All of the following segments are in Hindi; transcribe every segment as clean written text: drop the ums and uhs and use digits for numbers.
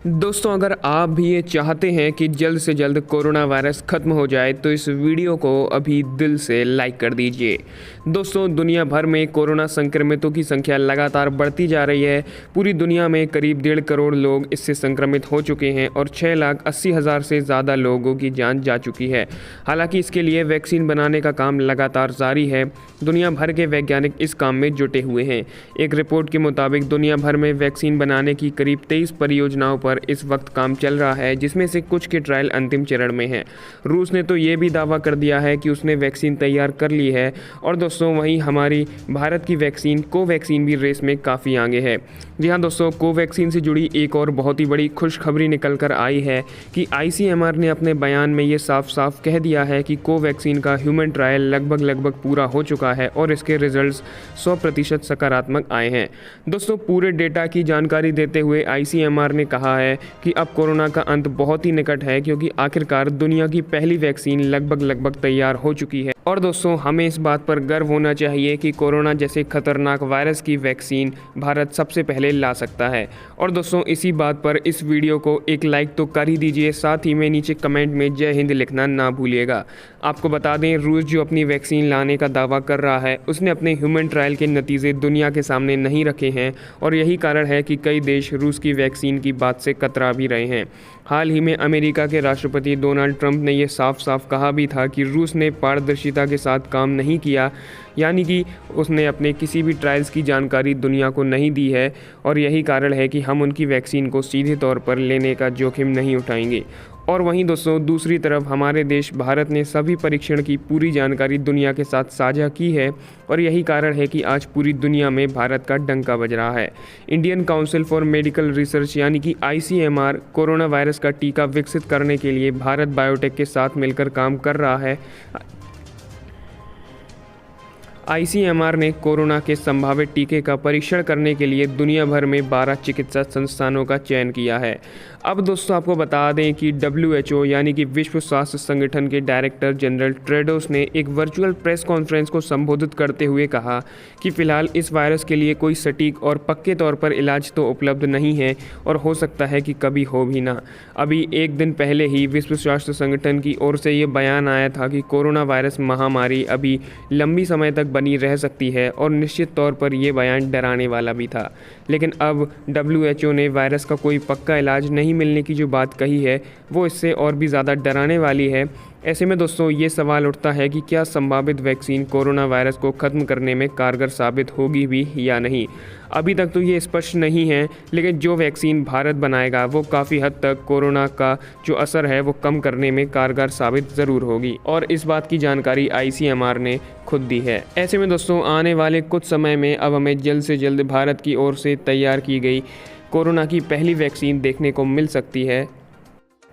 दोस्तों, अगर आप भी ये चाहते हैं कि जल्द से जल्द कोरोना वायरस ख़त्म हो जाए तो इस वीडियो को अभी दिल से लाइक कर दीजिए। दोस्तों, दुनिया भर में कोरोना संक्रमितों की संख्या लगातार बढ़ती जा रही है। पूरी दुनिया में करीब 1.5 करोड़ लोग इससे संक्रमित हो चुके हैं और 6,80,000 से ज़्यादा लोगों की जान जा चुकी है। हालांकि इसके लिए वैक्सीन बनाने का काम लगातार जारी है। दुनिया भर के वैज्ञानिक इस काम में जुटे हुए हैं। एक रिपोर्ट के मुताबिक दुनिया भर में वैक्सीन बनाने की करीब 23 परियोजनाओं पर इस वक्त काम चल रहा है, जिसमें से कुछ के ट्रायल अंतिम चरण में हैं। रूस ने तो ये भी दावा कर दिया है कि उसने वैक्सीन तैयार कर ली है। और दोस्तों, वहीं हमारी भारत की वैक्सीन कोवैक्सीन भी रेस में काफ़ी आगे है। जी हाँ दोस्तों, कोवैक्सीन से जुड़ी एक और बहुत ही बड़ी खुशखबरी निकल कर आई है कि ICMR ने अपने बयान में ये साफ साफ कह दिया है कि कोवैक्सीन का ह्यूमन ट्रायल लगभग पूरा हो चुका है और इसके रिजल्ट्स 100% सकारात्मक आए हैं। दोस्तों, पूरे डेटा की जानकारी देते हुए ICMR ने कहा है कि अब कोरोना का अंत बहुत ही निकट है, क्योंकि आखिरकार दुनिया की पहली वैक्सीन लगभग तैयार हो चुकी है। और दोस्तों, हमें इस बात पर गर्व होना चाहिए कि कोरोना जैसे खतरनाक वायरस की वैक्सीन भारत सबसे पहले ला सकता है। और दोस्तों, इसी बात पर इस वीडियो को एक लाइक तो कर ही दीजिए, साथ ही में नीचे कमेंट में जय हिंद लिखना ना भूलिएगा। आपको बता दें, रूस जो अपनी वैक्सीन लाने का दावा कर रहा है, उसने अपने ह्यूमन ट्रायल के नतीजे दुनिया के सामने नहीं रखे हैं और यही कारण है कि कई देश रूस की वैक्सीन की बात से कतरा भी रहे हैं। हाल ही में अमेरिका के राष्ट्रपति डोनाल्ड ट्रंप ने यह साफ साफ कहा भी था कि रूस ने पारदर्शिता के साथ काम नहीं किया, यानी कि उसने अपने किसी भी ट्रायल्स की जानकारी दुनिया को नहीं दी है और यही कारण है कि हम उनकी वैक्सीन को सीधे तौर पर लेने का जोखिम नहीं उठाएंगे। और वहीं दोस्तों, दूसरी तरफ हमारे देश भारत ने सभी परीक्षण की पूरी जानकारी दुनिया के साथ साझा की है और यही कारण है कि आज पूरी दुनिया में भारत का डंका बज रहा है। Indian council for medical research यानी कि ICMR कोरोना वायरस का टीका विकसित करने के लिए भारत बायोटेक के साथ मिलकर काम कर रहा है। ICMR ने कोरोना के संभावित टीके का परीक्षण करने के लिए दुनिया भर में 12 चिकित्सा संस्थानों का चयन किया है। अब दोस्तों, आपको बता दें कि WHO यानी कि विश्व स्वास्थ्य संगठन के डायरेक्टर जनरल टेड्रोस ने एक वर्चुअल प्रेस कॉन्फ्रेंस को संबोधित करते हुए कहा कि फ़िलहाल इस वायरस के लिए कोई सटीक और पक्के तौर पर इलाज तो उपलब्ध नहीं है और हो सकता है कि कभी हो भी ना। अभी एक दिन पहले ही विश्व स्वास्थ्य संगठन की ओर से ये बयान आया था कि कोरोना वायरस महामारी अभी लंबी समय तक बनी रह सकती है और निश्चित तौर पर यह बयान डराने वाला भी था। लेकिन अब WHO ने वायरस का कोई पक्का इलाज नहीं मिलने की जो बात कही है, वो इससे और भी ज़्यादा डराने वाली है। ऐसे में दोस्तों, ये सवाल उठता है कि क्या संभावित वैक्सीन कोरोना वायरस को ख़त्म करने में कारगर साबित होगी भी या नहीं। अभी तक तो ये स्पष्ट नहीं है, लेकिन जो वैक्सीन भारत बनाएगा वो काफ़ी हद तक कोरोना का जो असर है वो कम करने में कारगर साबित ज़रूर होगी और इस बात की जानकारी ICMR ने खुद दी है। ऐसे में दोस्तों, आने वाले कुछ समय में अब हमें जल्द से जल्द भारत की ओर से तैयार की गई कोरोना की पहली वैक्सीन देखने को मिल सकती है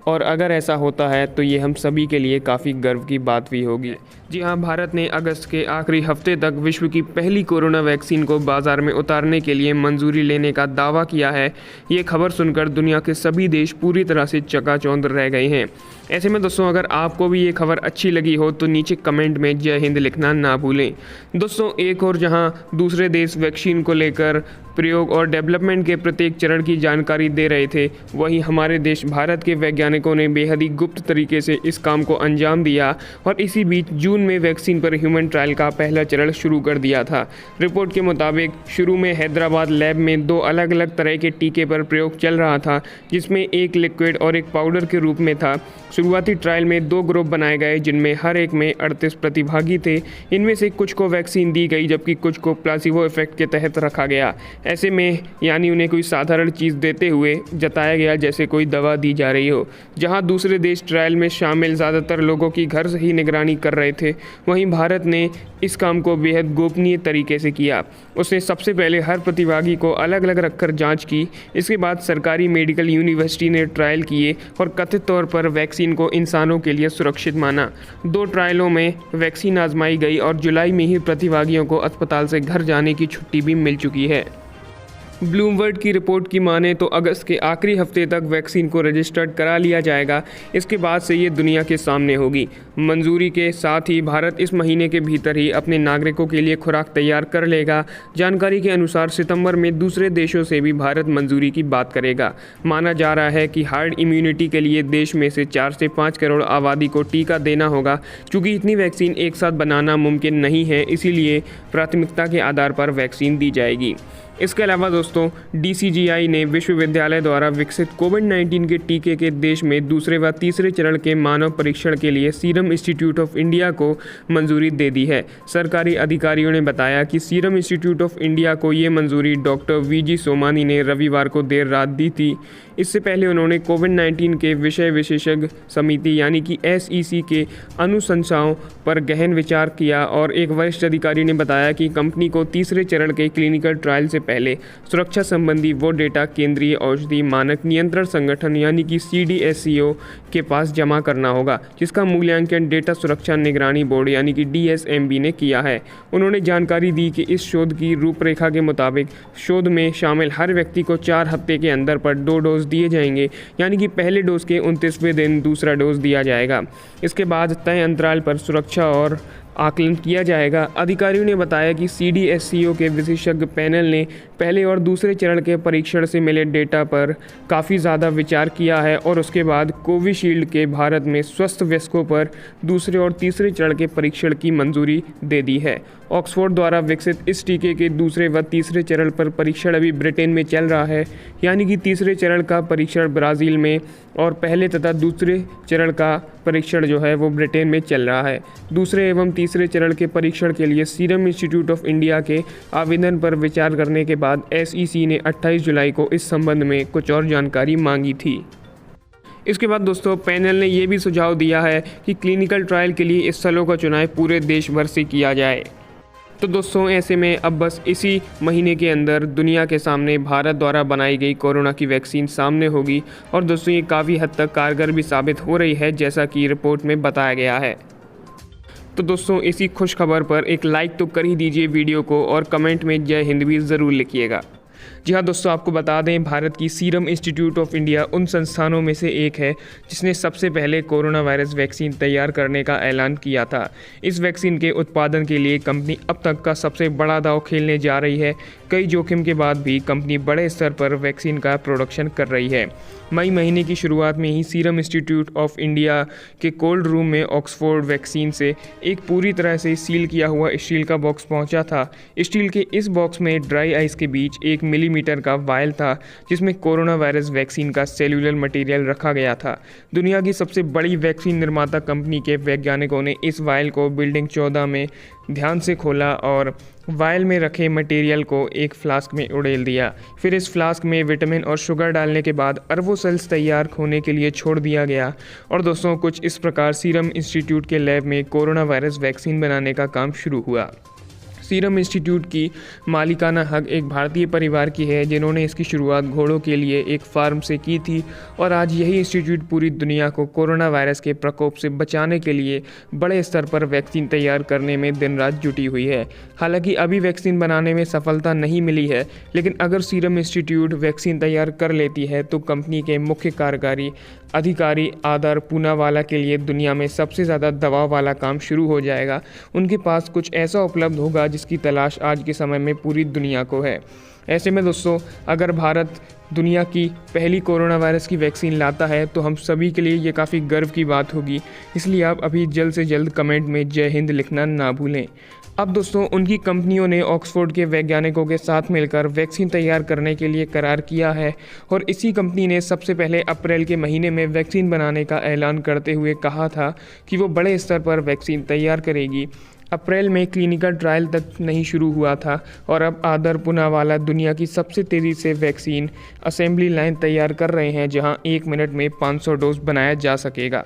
और अगर ऐसा होता है तो ये हम सभी के लिए काफ़ी गर्व की बात भी होगी। जी हाँ, भारत ने अगस्त के आखिरी हफ्ते तक विश्व की पहली कोरोना वैक्सीन को बाज़ार में उतारने के लिए मंजूरी लेने का दावा किया है। ये खबर सुनकर दुनिया के सभी देश पूरी तरह से चकाचौंध रह गए हैं। ऐसे में दोस्तों, अगर आपको भी ये खबर अच्छी लगी हो तो नीचे कमेंट में जय हिंद लिखना ना भूलें। दोस्तों, एक और जहाँ दूसरे देश वैक्सीन को लेकर प्रयोग और डेवलपमेंट के प्रत्येक चरण की जानकारी दे रहे थे, वहीं हमारे देश भारत के वैज्ञानिकों ने बेहद ही गुप्त तरीके से इस काम को अंजाम दिया और इसी बीच जून में वैक्सीन पर ह्यूमन ट्रायल का पहला चरण शुरू कर दिया था। रिपोर्ट के मुताबिक शुरू में हैदराबाद लैब में 2 अलग अलग तरह के टीके पर प्रयोग चल रहा था, जिसमें एक लिक्विड और एक पाउडर के रूप में था। शुरुआती ट्रायल में 2 ग्रुप बनाए गए, जिनमें हर एक में 38 प्रतिभागी थे। इनमें से कुछ को वैक्सीन दी गई जबकि कुछ को प्लासिबो इफेक्ट के तहत रखा गया। ऐसे में यानी उन्हें कोई साधारण चीज़ देते हुए जताया गया जैसे कोई दवा दी जा रही हो। जहां दूसरे देश ट्रायल में शामिल ज़्यादातर लोगों की घर से ही निगरानी कर रहे थे, वहीं भारत ने इस काम को बेहद गोपनीय तरीके से किया। उसने सबसे पहले हर प्रतिभागी को अलग अलग रखकर जांच की। इसके बाद सरकारी मेडिकल यूनिवर्सिटी ने ट्रायल किए और कथित तौर पर वैक्सीन को इंसानों के लिए सुरक्षित माना। 2 ट्रायलों में वैक्सीन आजमाई गई और जुलाई में ही प्रतिभागियों को अस्पताल से घर जाने की छुट्टी भी मिल चुकी है। ब्लूमबर्ग की रिपोर्ट की माने तो अगस्त के आखिरी हफ्ते तक वैक्सीन को रजिस्टर्ड करा लिया जाएगा। इसके बाद से ये दुनिया के सामने होगी। मंजूरी के साथ ही भारत इस महीने के भीतर ही अपने नागरिकों के लिए खुराक तैयार कर लेगा। जानकारी के अनुसार सितंबर में दूसरे देशों से भी भारत मंजूरी की बात करेगा। माना जा रहा है कि हार्ड इम्यूनिटी के लिए देश में से 4 से 5 करोड़ आबादी को टीका देना होगा। चूँकि इतनी वैक्सीन एक साथ बनाना मुमकिन नहीं है, इसीलिए प्राथमिकता के आधार पर वैक्सीन दी जाएगी। इसके अलावा दोस्तों, DCGI ने विश्वविद्यालय द्वारा विकसित कोविड-19 के टीके के देश में दूसरे व तीसरे चरण के मानव परीक्षण के लिए सीरम इंस्टीट्यूट ऑफ इंडिया को मंजूरी दे दी है। सरकारी अधिकारियों ने बताया कि सीरम इंस्टीट्यूट ऑफ इंडिया को ये मंजूरी डॉक्टर VG सोमानी ने रविवार को देर रात दी थी। इससे पहले उन्होंने कोविड-19 के विषय विशेषज्ञ समिति यानी कि SEC के अनुशंसाओं पर गहन विचार किया और एक वरिष्ठ अधिकारी ने बताया कि कंपनी को तीसरे चरण के क्लिनिकल ट्रायल से पहले सुरक्षा संबंधी वो डेटा केंद्रीय औषधि मानक नियंत्रण संगठन यानी कि CDSCO के पास जमा करना होगा, जिसका मूल्यांकन डेटा सुरक्षा निगरानी बोर्ड यानी कि DSMB ने किया है। उन्होंने जानकारी दी कि इस शोध की रूपरेखा के मुताबिक शोध में शामिल हर व्यक्ति को 4 हफ्ते के अंदर पर 2 डोज दिए जाएंगे, यानी कि पहले डोज के 29वें दिन दूसरा डोज दिया जाएगा। इसके बाद तय अंतराल पर सुरक्षा और आकलन किया जाएगा। अधिकारियों ने बताया कि CDSCO के विशेषज्ञ पैनल ने पहले और दूसरे चरण के परीक्षण से मिले डेटा पर काफ़ी ज़्यादा विचार किया है और उसके बाद कोविशील्ड के भारत में स्वस्थ वयस्कों पर दूसरे और तीसरे चरण के परीक्षण की मंजूरी दे दी है। ऑक्सफोर्ड द्वारा विकसित इस टीके के दूसरे व तीसरे चरण पर परीक्षण अभी ब्रिटेन में चल रहा है, यानी कि तीसरे चरण का परीक्षण ब्राज़ील में और पहले तथा दूसरे चरण का परीक्षण जो है वो ब्रिटेन में चल रहा है। दूसरे एवं तीसरे चरण के परीक्षण के लिए सीरम इंस्टीट्यूट ऑफ इंडिया के आवेदन पर विचार करने के बाद SEC ने 28 जुलाई को इस संबंध में कुछ और जानकारी मांगी थी। इसके बाद दोस्तों, पैनल ने ये भी सुझाव दिया है कि क्लिनिकल ट्रायल के लिए स्थलों का चुनाव पूरे देश भर से किया जाए। तो दोस्तों, ऐसे में अब बस इसी महीने के अंदर दुनिया के सामने भारत द्वारा बनाई गई कोरोना की वैक्सीन सामने होगी और दोस्तों ये काफ़ी हद तक कारगर भी साबित हो रही है, जैसा कि रिपोर्ट में बताया गया है। तो दोस्तों, इसी खुश खबर पर एक लाइक तो कर ही दीजिए वीडियो को और कमेंट में जय हिंद भी ज़रूर लिखिएगा। जी हाँ दोस्तों, आपको बता दें, भारत की सीरम इंस्टीट्यूट ऑफ इंडिया उन संस्थानों में से एक है जिसने सबसे पहले कोरोना वायरस वैक्सीन तैयार करने का ऐलान किया था। इस वैक्सीन के उत्पादन के लिए कंपनी अब तक का सबसे बड़ा दांव खेलने जा रही है। कई जोखिम के बाद भी कंपनी बड़े स्तर पर वैक्सीन का प्रोडक्शन कर रही है। मई महीने की शुरुआत में ही सीरम इंस्टीट्यूट ऑफ इंडिया के कोल्ड रूम में ऑक्सफोर्ड वैक्सीन से एक पूरी तरह से सील किया हुआ स्टील का बॉक्स पहुंचा था। स्टील के इस बॉक्स में ड्राई आइस के बीच 1 मिलीमीटर का वायल था, जिसमें कोरोना वायरस वैक्सीन का सेल्यूलर मटेरियल रखा गया था। दुनिया की सबसे बड़ी वैक्सीन निर्माता कंपनी के वैज्ञानिकों ने इस वायल को बिल्डिंग 14 में ध्यान से खोला और वायल में रखे मटेरियल को एक फ्लास्क में उड़ेल दिया। फिर इस फ्लास्क में विटामिन और शुगर डालने के बाद अरबों सेल्स तैयार होने के लिए छोड़ दिया गया। और दोस्तों, कुछ इस प्रकार सीरम इंस्टीट्यूट के लैब में कोरोना वायरस वैक्सीन बनाने का काम शुरू हुआ। सीरम इंस्टीट्यूट की मालिकाना हक एक भारतीय परिवार की है, जिन्होंने इसकी शुरुआत घोड़ों के लिए एक फार्म से की थी और आज यही इंस्टीट्यूट पूरी दुनिया को कोरोना वायरस के प्रकोप से बचाने के लिए बड़े स्तर पर वैक्सीन तैयार करने में दिन रात जुटी हुई है। हालांकि अभी वैक्सीन बनाने में सफलता नहीं मिली है, लेकिन अगर सीरम इंस्टीट्यूट वैक्सीन तैयार कर लेती है तो कंपनी के मुख्य कार्यकारी अधिकारी आदर पूनावाला के लिए दुनिया में सबसे ज़्यादा दबाव वाला काम शुरू हो जाएगा। उनके पास कुछ ऐसा उपलब्ध होगा जिसकी तलाश आज के समय में पूरी दुनिया को है। ऐसे में दोस्तों, अगर भारत दुनिया की पहली कोरोना वायरस की वैक्सीन लाता है तो हम सभी के लिए ये काफ़ी गर्व की बात होगी। इसलिए आप अभी जल्द से जल्द कमेंट में जय हिंद लिखना ना भूलें। अब दोस्तों, उनकी कंपनियों ने ऑक्सफोर्ड के वैज्ञानिकों के साथ मिलकर वैक्सीन तैयार करने के लिए करार किया है और इसी कंपनी ने सबसे पहले अप्रैल के महीने में वैक्सीन बनाने का ऐलान करते हुए कहा था कि वो बड़े स्तर पर वैक्सीन तैयार करेगी। अप्रैल में क्लिनिकल ट्रायल तक नहीं शुरू हुआ था और अब आदर पूनावाला दुनिया की सबसे तेज़ी से वैक्सीन असेंबली लाइन तैयार कर रहे हैं, जहां 1 मिनट में 500 डोज बनाया जा सकेगा।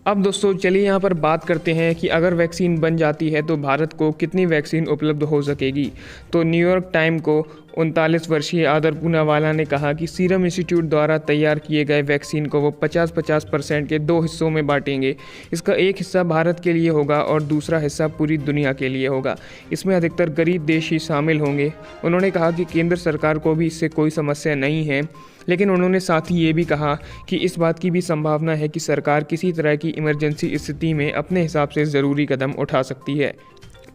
अब दोस्तों, चलिए यहाँ पर बात करते हैं कि अगर वैक्सीन बन जाती है तो भारत को कितनी वैक्सीन उपलब्ध हो सकेगी। तो न्यूयॉर्क टाइम को 39 वर्षीय आदर पूनावाला ने कहा कि सीरम इंस्टीट्यूट द्वारा तैयार किए गए वैक्सीन को वो 50-50% के 2 हिस्सों में बांटेंगे। इसका एक हिस्सा भारत के लिए होगा और दूसरा हिस्सा पूरी दुनिया के लिए होगा। इसमें अधिकतर गरीब देश ही शामिल होंगे। उन्होंने कहा कि केंद्र सरकार को भी इससे कोई समस्या नहीं है, लेकिन उन्होंने साथ ही ये भी कहा कि इस बात की भी संभावना है कि सरकार किसी तरह की इमरजेंसी स्थिति में अपने हिसाब से ज़रूरी कदम उठा सकती है।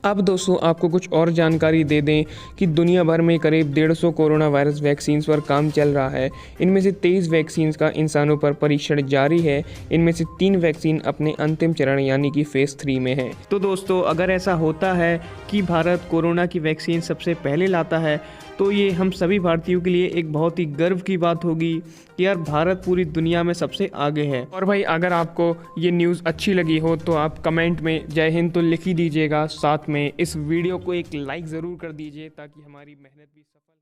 अब दोस्तों आपको कुछ और जानकारी दे दें कि दुनिया भर में करीब 150 कोरोना वायरस वैक्सीन पर काम चल रहा है। इनमें से 23 वैक्सीन का इंसानों पर परीक्षण जारी है। इनमें से 3 वैक्सीन अपने अंतिम चरण यानी कि फेज़ 3 में है। तो दोस्तों अगर ऐसा होता है कि भारत कोरोना की वैक्सीन सबसे पहले लाता है तो ये हम सभी भारतीयों के लिए एक बहुत ही गर्व की बात होगी कि यार भारत पूरी दुनिया में सबसे आगे है। और भाई अगर आपको ये न्यूज़ अच्छी लगी हो तो आप कमेंट में जय हिंद तो लिख ही दीजिएगा। साथ में इस वीडियो को एक लाइक ज़रूर कर दीजिए ताकि हमारी मेहनत भी सफल